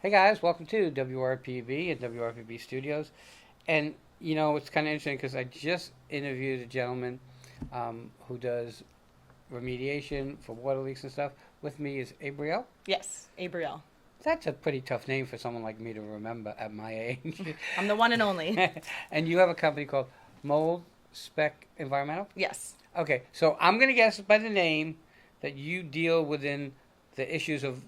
Hey guys, welcome to WRPB and WRPB Studios. And it's kind of interesting because I just interviewed a gentleman who does remediation for water leaks and stuff. With me is Abriel. Yes, Abriel. That's a pretty tough name for someone like me to remember at my age. I'm the one and only. And you have a company called Mold Spec Environmental? Yes. Okay, so I'm going to guess by the name that you deal within the issues of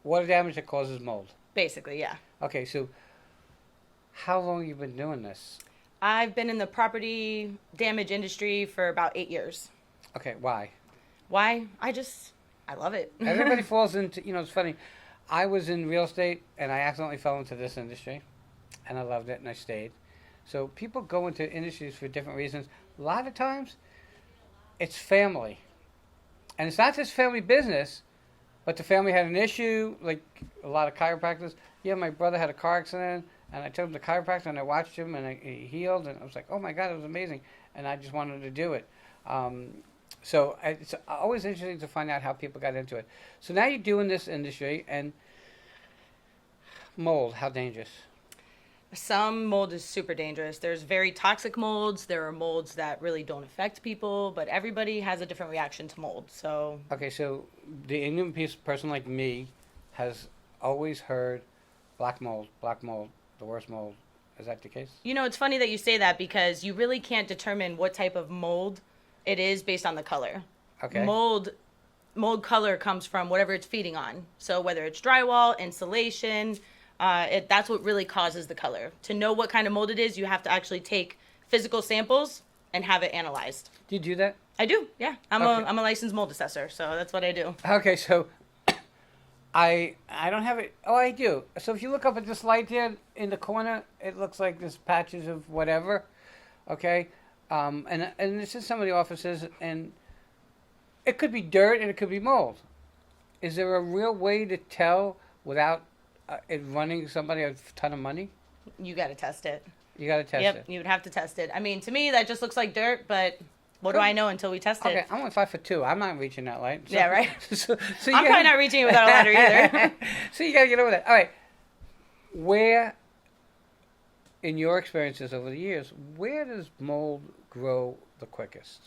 water damage that causes mold. Basically, yeah. Okay, so how long have you been doing this? I've been in the property damage industry for about 8 years. Okay, why? Why? I love it. Everybody falls into, it's funny. I was in real estate and I accidentally fell into this industry and I loved it and I stayed. So people go into industries for different reasons. A lot of times it's family. And it's not just family business, but the family had an issue, like a lot of chiropractors. Yeah, my brother had a car accident, and I took him to chiropractor, and I watched him, and he healed, and I was like, oh my God, it was amazing, and I just wanted to do it. So it's always interesting to find out how people got into it. So now you're doing this industry, and mold, how dangerous? Some mold is super dangerous. There's very toxic molds. There are molds that really don't affect people, but everybody has a different reaction to mold. So Okay, so the ignorant person like me has always heard black mold, the worst mold. Is that the case? it's funny that you say that because you really can't determine what type of mold it is based on the color. Okay. Mold color comes from whatever it's feeding on. So whether it's drywall, insulation, that's what really causes the color. To know what kind of mold it is, you have to actually take physical samples and have it analyzed. Do you do that? I do, yeah. I'm Okay. a licensed mold assessor, so that's what I do. Okay, so I don't have it. Oh, I do. So if you look up at this light there in the corner, it looks like there's patches of whatever. Okay, and this is some of the offices, and it could be dirt and it could be mold. Is there a real way to tell without it running somebody a ton of money? You got to test it. You got to test Yep, it. you would have to test it. I mean, to me, that just looks like dirt, but what do I know until we test Okay, it? I'm only 5'2". I'm not reaching that light. So, Yeah, right. So I'm probably not reaching it without a ladder either. So you got to get over that. All right. Where, in your experiences over the years, where does mold grow the quickest?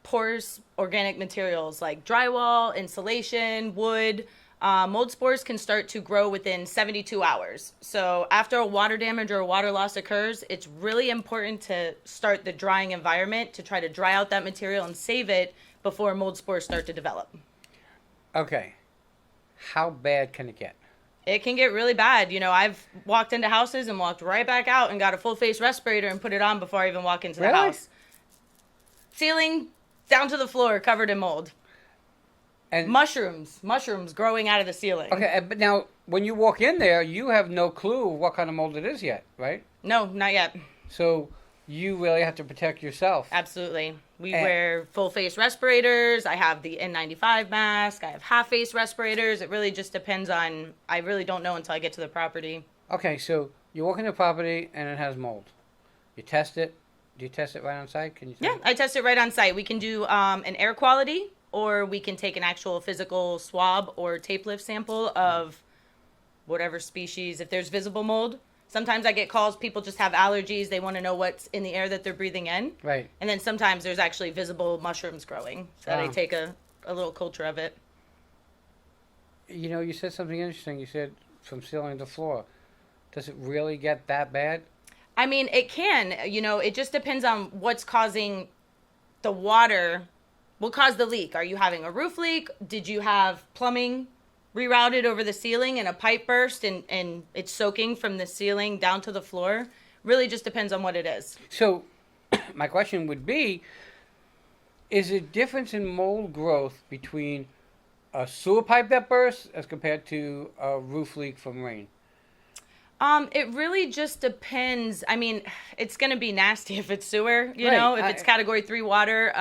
Porous organic materials like drywall, insulation, wood. Mold spores can start to grow within 72 hours. So after a water damage or a water loss occurs, it's really important to start the drying environment to try to dry out that material and save it before mold spores start to develop. Okay. How bad can it get? It can get really bad. I've walked into houses and walked right back out and got a full face respirator and put it on before I even walk into the Really? house. Ceiling down to the floor covered in mold. And Mushrooms growing out of the ceiling. okay, but now when you walk in there, you have no clue what kind of mold it is yet, right? No, not yet. So you really have to protect yourself. Absolutely. We And- wear full face respirators. I have the N95 mask. I have half face respirators. It really just depends on, I really don't know until I get to the property. Okay, so you walk into a property and it has mold. You test it. Do you test it right on site? Can you? Yeah, I test it right on site. We can do an air quality, or we can take an actual physical swab or tape lift sample of whatever species. If there's visible mold, sometimes I get calls, people just have allergies. They want to know what's in the air that they're breathing in. Right. And then sometimes there's actually visible mushrooms growing. So Wow. they take a little culture of it. You said something interesting. You said from ceiling to floor. Does it really get that bad? I mean, it can. It just depends on what's causing the water. What caused the leak? Are you having a roof leak? Did you have plumbing rerouted over the ceiling and a pipe burst and it's soaking from the ceiling down to the floor? Really just depends on what it is. So, my question would be, is there a difference in mold growth between a sewer pipe that bursts as compared to a roof leak from rain? It really just depends. I mean, it's going to be nasty if it's sewer, Right. if it's category 3 water.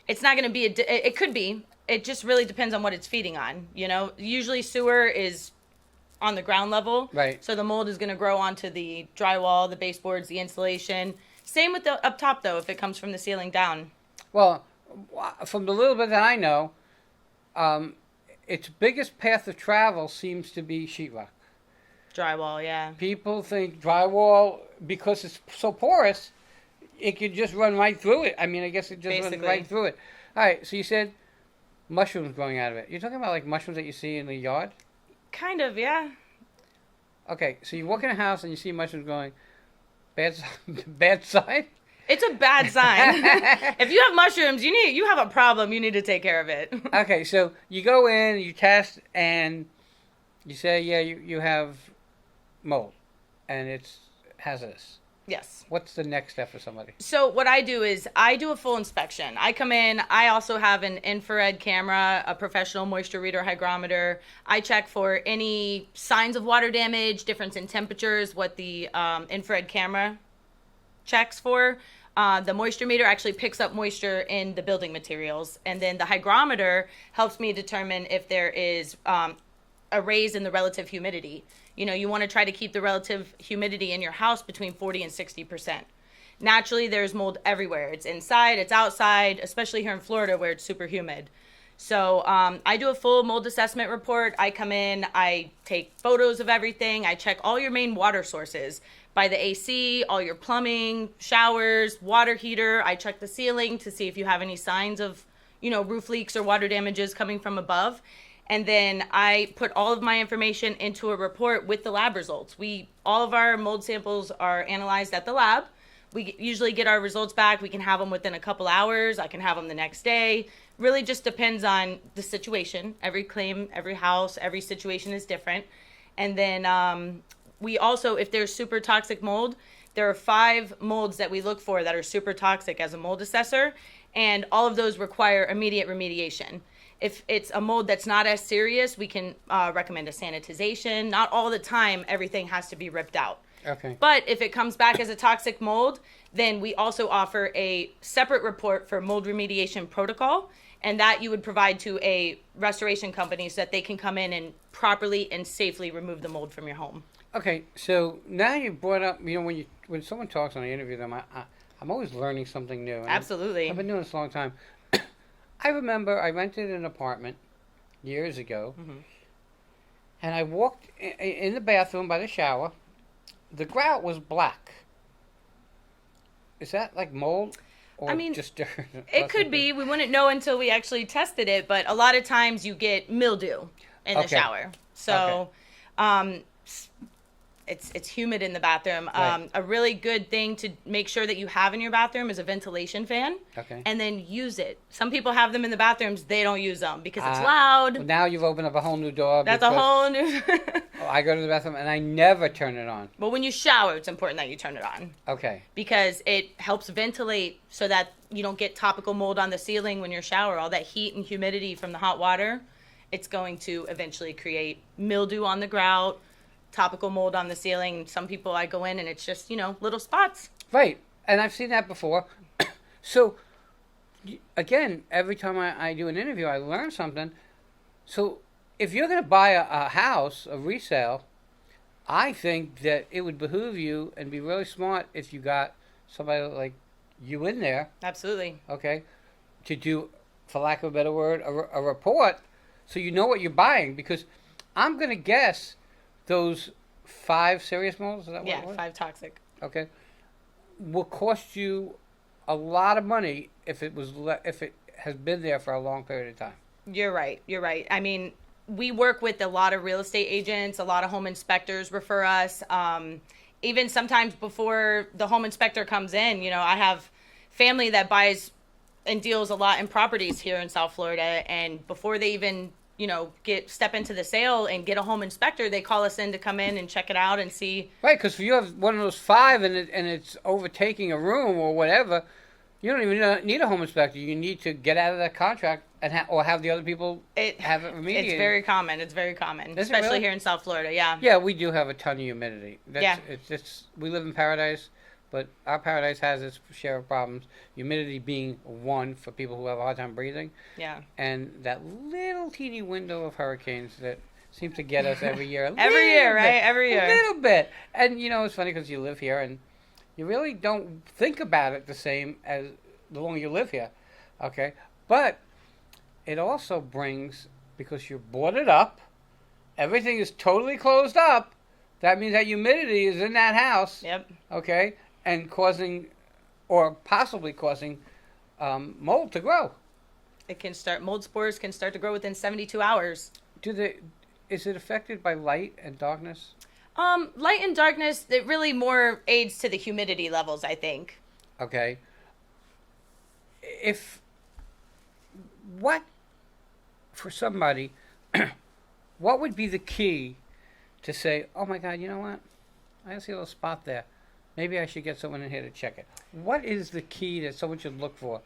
It's not going to be, it could be. It just really depends on what it's feeding on, Usually sewer is on the ground level. Right. So the mold is going to grow onto the drywall, the baseboards, the insulation. Same with the up top, though, if it comes from the ceiling down. Well, from the little bit that I know, its biggest path of travel seems to be sheetrock. Drywall, yeah. People think drywall, because it's so porous, it could just run right through it. I mean, I guess it just runs right through it. All right, so you said mushrooms growing out of it. You're talking about like mushrooms that you see in the yard? Kind of, yeah. Okay, so you walk in a house and you see mushrooms growing. Bad, bad sign? It's a bad sign. If you have mushrooms, you have a problem. You need to take care of it. Okay, so you go in, you test, and you say, yeah, you have mold, and it's hazardous. Yes. What's the next step for somebody? So what I do is I do a full inspection. I come in. I also have an infrared camera, a professional moisture reader hygrometer. I check for any signs of water damage, difference in temperatures, what the infrared camera checks for. The moisture meter actually picks up moisture in the building materials. And then the hygrometer helps me determine if there is a raise in the relative humidity. You know, you want to try to keep the relative humidity in your house between 40 and 60%. Naturally, there's mold everywhere. It's inside, it's outside, especially here in Florida where it's super humid. So I do a full mold assessment report. I come in, I take photos of everything. I check all your main water sources by the AC, all your plumbing, showers, water heater. I check the ceiling to see if you have any signs of, roof leaks or water damages coming from above. And then I put all of my information into a report with the lab results. All of our mold samples are analyzed at the lab. We usually get our results back. We can have them within a couple hours. I can have them the next day. Really just depends on the situation. Every claim, every house, every situation is different. And then we also, if there's super toxic mold, there are 5 molds that we look for that are super toxic as a mold assessor. And all of those require immediate remediation. If it's a mold that's not as serious, we can recommend a sanitization. Not all the time, everything has to be ripped out. Okay. But if it comes back as a toxic mold, then we also offer a separate report for mold remediation protocol. And that you would provide to a restoration company so that they can come in and properly and safely remove the mold from your home. Okay, so now you brought up, when someone talks and I interview them, I'm always learning something new. And Absolutely. I've been doing this a long time. I remember I rented an apartment years ago, and I walked in the bathroom by the shower. The grout was black. Is that like mold? Or just dirt? It could be. We wouldn't know until we actually tested it, but a lot of times you get mildew in the shower. So it's humid in the bathroom. Right. A really good thing to make sure that you have in your bathroom is a ventilation fan. Okay. And then use it. Some people have them in the bathrooms. They don't use them because it's loud. Well, now you've opened up a whole new door. That's a whole new... I go to the bathroom and I never turn it on. But when you shower, it's important that you turn it on. Okay. Because it helps ventilate so that you don't get topical mold on the ceiling when you shower. All that heat and humidity from the hot water, it's going to eventually create mildew on the grout, topical mold on the ceiling. Some people, I go in and it's just, little spots. Right. And I've seen that before. So, again, every time I do an interview, I learn something. So, if you're going to buy a house, a resale, I think that it would behoove you and be really smart if you got somebody like you in there. Absolutely. Okay. To do, for lack of a better word, a report so you know what you're buying. Because I'm going to guess those 5 serious molds, is that what it was? 5 toxic. Okay. Will cost you a lot of money if it has been there for a long period of time. You're right. I mean, we work with a lot of real estate agents, a lot of home inspectors refer us. Even sometimes before the home inspector comes in, I have family that buys and deals a lot in properties here in South Florida. And before they even, step into the sale and get a home inspector, they call us in to come in and check it out and see. Right, because if you have one of those 5 and it's overtaking a room or whatever, you don't even need a home inspector. You need to get out of that contract and or have the other people have it remediated. It's very common. Especially really? Here in South Florida. Yeah. Yeah, we do have a ton of humidity. We live in paradise, but our paradise has its share of problems. Humidity being one for people who have a hard time breathing. Yeah. And that little teeny window of hurricanes that seems to get us every year. Every year, right? Every year. A little bit. And it's funny because you live here and you really don't think about it the same as the longer you live here, okay? But it also brings because you're boarded up. Everything is totally closed up. That means that humidity is in that house. Yep. Okay, and causing, or possibly causing, mold to grow. Mold spores can start to grow within 72 hours. Is it affected by light and darkness? Light and darkness, it really more aids to the humidity levels, I think. Okay. For somebody, what would be the key to say, oh my God, you know what? I see a little spot there. Maybe I should get someone in here to check it. What is the key that someone should look for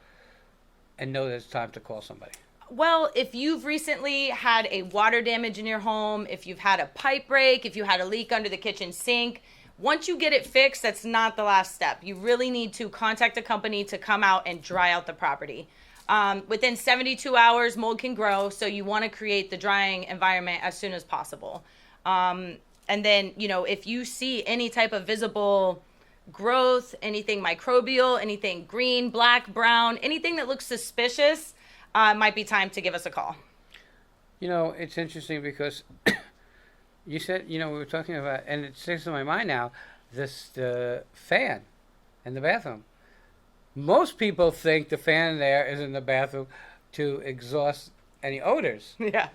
and know that it's time to call somebody? Well, if you've recently had a water damage in your home, if you've had a pipe break, if you had a leak under the kitchen sink, once you get it fixed, that's not the last step. You really need to contact a company to come out and dry out the property. Within 72 hours, mold can grow, so you want to create the drying environment as soon as possible. And then, if you see any type of visible growth, anything microbial, anything green, black, brown, anything that looks suspicious, might be time to give us a call. It's interesting because you said, we were talking about, and it sticks in my mind now, the fan in the bathroom. Most people think the fan there is in the bathroom to exhaust any odors. Yeah.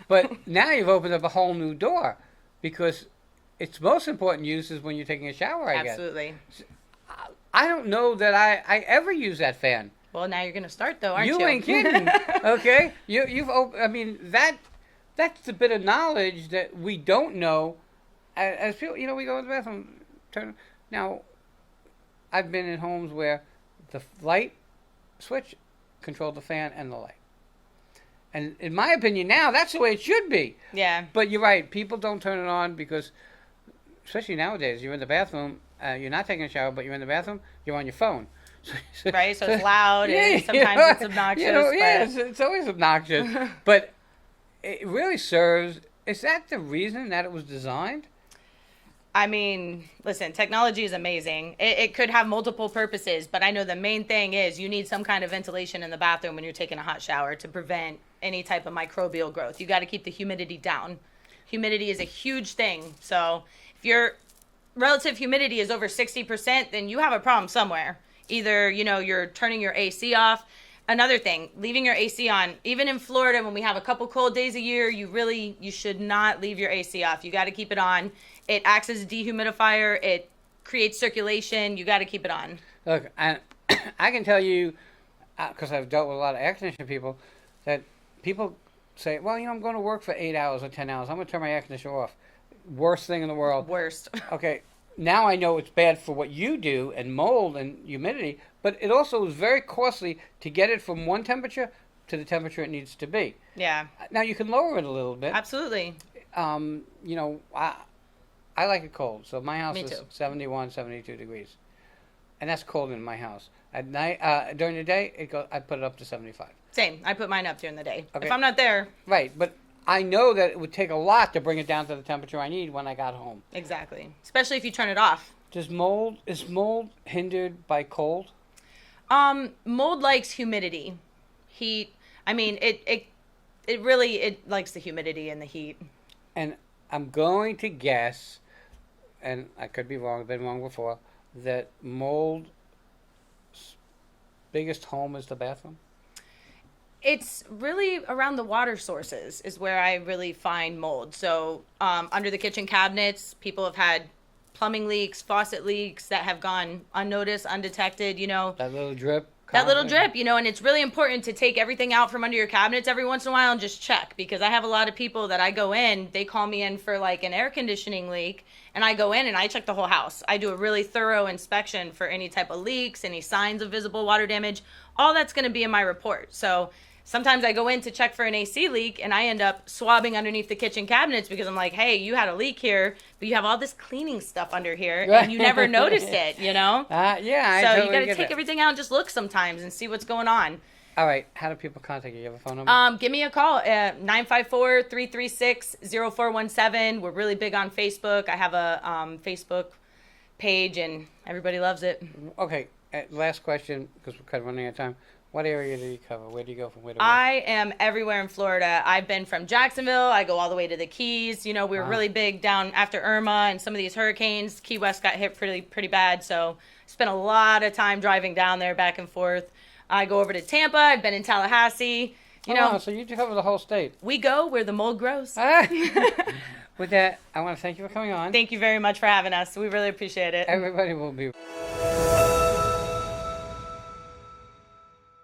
But now you've opened up a whole new door because its most important use is when you're taking a shower, I guess. Absolutely. I don't know that I ever use that fan. Well, now you're going to start, though, aren't you? You ain't kidding. Okay? That's the bit of knowledge that we don't know. As people, we go to the bathroom. Now, I've been in homes where the light switch controlled the fan and the light. And in my opinion now, that's the way it should be. Yeah. But you're right. People don't turn it on because, especially nowadays, you're in the bathroom, you're not taking a shower, but you're in the bathroom, you're on your phone. Right, so it's loud, and sometimes it's obnoxious. It's always obnoxious. But it really serves, is that the reason that it was designed? I mean, listen, technology is amazing. It could have multiple purposes, but I know the main thing is you need some kind of ventilation in the bathroom when you're taking a hot shower to prevent any type of microbial growth. You got to keep the humidity down. Humidity is a huge thing. So if your relative humidity is over 60%, then you have a problem somewhere. Either, you're turning your AC off. Another thing, leaving your AC on. Even in Florida, when we have a couple cold days a year, you should not leave your AC off. You got to keep it on. It acts as a dehumidifier. It creates circulation. You got to keep it on. Look, I can tell you, because I've dealt with a lot of air conditioning people, that people say, well, I'm going to work for 8 hours or 10 hours. I'm going to turn my air conditioner off. Worst thing in the world. Worst. Okay, now I know it's bad for what you do and mold and humidity, but it also is very costly to get it from one temperature to the temperature it needs to be. Yeah. Now, you can lower it a little bit. Absolutely. I like it cold, so my house Me is too. 71, 72 degrees. And that's cold in my house. At night, during the day, I put it up to 75. Same. I put mine up during the day. Okay. If I'm not there. Right, but I know that it would take a lot to bring it down to the temperature I need when I got home. Exactly. Especially if you turn it off. Is mold hindered by cold? Mold likes humidity. Heat. I mean, it really likes the humidity and the heat. And I'm going to guess, and I could be wrong, I've been wrong before, that mold's biggest home is the bathroom? It's really around the water sources is where I really find mold. So under the kitchen cabinets, people have had plumbing leaks, faucet leaks that have gone unnoticed, undetected, That little drip? That little drip, and it's really important to take everything out from under your cabinets every once in a while and just check, because I have a lot of people that I go in, they call me in for like an air conditioning leak, and I go in and I check the whole house. I do a really thorough inspection for any type of leaks, any signs of visible water damage. All that's going to be in my report. So sometimes I go in to check for an AC leak and I end up swabbing underneath the kitchen cabinets because I'm like, hey, you had a leak here, but you have all this cleaning stuff under here and you never noticed it, Yeah, I So totally you got to get take that. everything out and just look sometimes and see what's going on. All right, how do people contact you? You have a phone number? Give me a call at 954-336-0417. We're really big on Facebook. I have a Facebook page and everybody loves it. Okay, last question, because we're kind of running out of time. What area do you cover? Where do you go from where to where? I am everywhere in Florida. I've been from Jacksonville. I go all the way to the Keys. You know, we were really big down after Irma and some of these hurricanes. Key West got hit pretty bad. So spent a lot of time driving down there back and forth. I go over to Tampa. I've been in Tallahassee. You know, wow, so you cover the whole state. we go where the mold grows. With that, I want to thank you for coming on. Thank you very much for having us. We really appreciate it. Everybody will be...